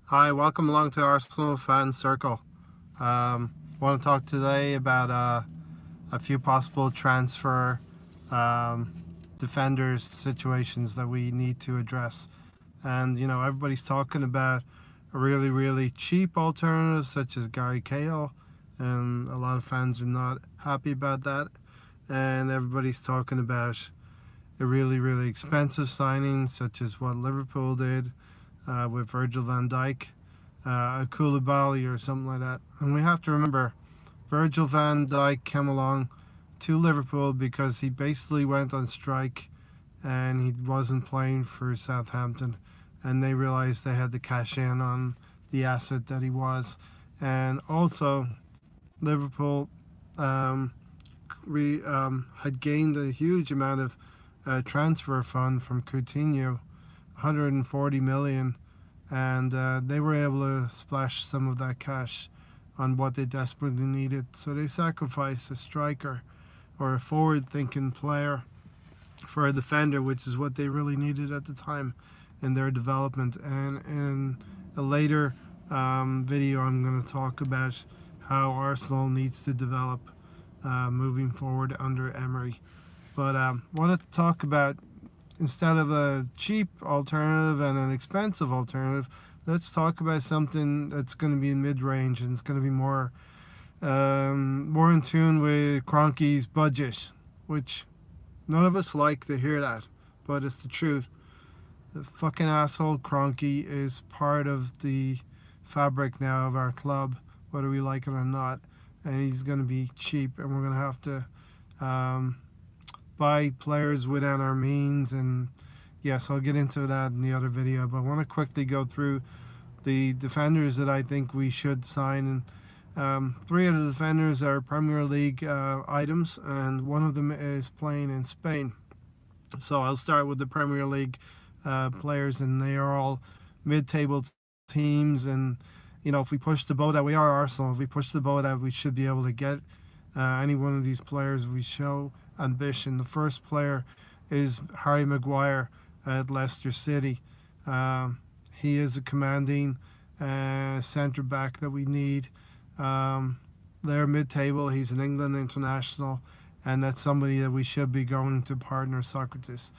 Hi, welcome along to Arsenal Fan Circle. Want to talk today about a few possible transfer um, defenders situations that we need to address. And everybody's talking about a really cheap alternative such as Gary Cahill, and a lot of fans are not happy about that. And everybody's talking about a really expensive signing such as what Liverpool did with Virgil van Dijk, a Koulibaly or something like that. And we have to remember, Virgil van Dijk came along to Liverpool because he basically went on strike and he wasn't playing for Southampton, and they realized they had to cash in on the asset that he was. And also, Liverpool um, had gained a huge amount of transfer fund from Coutinho, 140 million, and they were able to splash some of that cash on what they desperately needed. So they sacrificed a striker or a forward-thinking player for a defender, which is what they really needed at the time in their development. And in a later video, I'm going to talk about how Arsenal needs to develop moving forward under Emery. But wanted to talk about, instead of a cheap alternative and an expensive alternative, let's talk about something that's going to be in mid-range and it's going to be more in tune with Kroenke's budget, which none of us like to hear that, but it's the truth. The fucking asshole Kroenke is part of the fabric now of our club, whether we like it or not, and he's going to be cheap, and we're going to have to buy players within our means. And yes, I'll get into that in the other video, but I want to quickly go through the defenders that I think we should sign. And three of the defenders are Premier League items, and one of them is playing in Spain. So I'll start with the Premier League players, and they are all mid-table teams. And if we push the boat out, we are Arsenal. If we push the boat out, we should be able to get any one of these players. We show ambition. The first player is Harry Maguire at Leicester City. He is a commanding centre back that we need. They're mid-table. He's an England international, and that's somebody that we should be going to partner Socrates.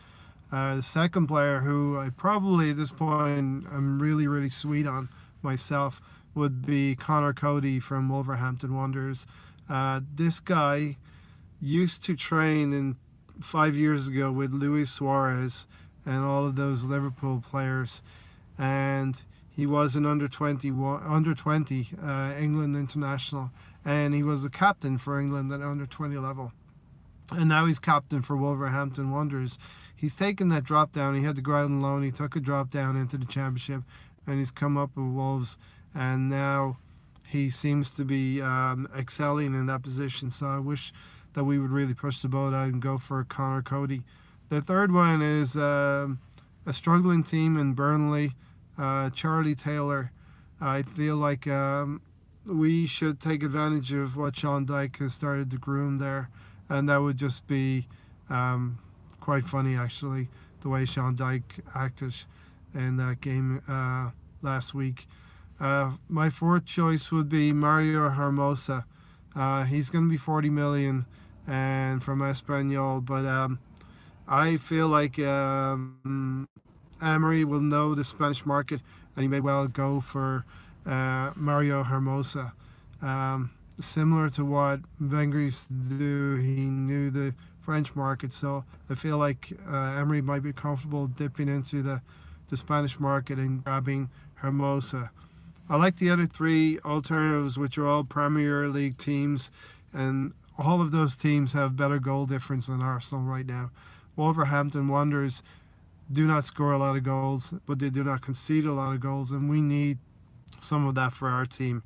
The second player, who I probably at this point I'm really sweet on myself, would be Connor Cody from Wolverhampton Wanderers. This guy used to train in 5 years ago with Luis Suarez and all of those Liverpool players, and he was an under 20 England international, and he was a captain for England at under 20 level. And now he's captain for Wolverhampton Wanderers. He's taken that drop down. He had to go out on loan. He took a drop down into the Championship, and he's come up with Wolves, and now he seems to be excelling in that position. So I wish that we would really push the boat out and go for Connor Cody. The third one is a struggling team in Burnley, Charlie Taylor. I feel like we should take advantage of what Sean Dyche has started to groom there, and that would just be quite funny, actually, the way Sean Dyche acted in that game last week. My fourth choice would be Mario Hermosa. He's going to be 40 million and from Espanyol, but I feel like Emery will know the Spanish market, and he may well go for Mario Hermosa. Similar to what Wenger used to do, he knew the French market, so I feel like Emery might be comfortable dipping into the Spanish market and grabbing Hermosa. I like the other three alternatives, which are all Premier League teams, and all of those teams have better goal difference than Arsenal right now. Wolverhampton Wanderers do not score a lot of goals, but they do not concede a lot of goals, and we need some of that for our team.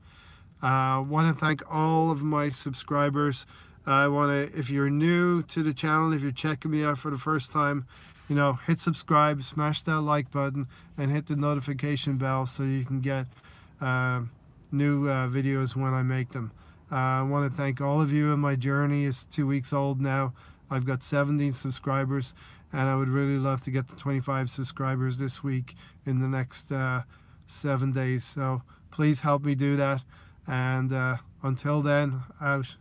I want to thank all of my subscribers. I want to, if you're new to the channel, if you're checking me out for the first time, hit subscribe, smash that like button, and hit the notification bell so you can get new videos when I make them. I want to thank all of you. In my journey is 2 weeks old now. I've got 17 subscribers, and I would really love to get to 25 subscribers this week in the next 7 days. So please help me do that. And until then, out.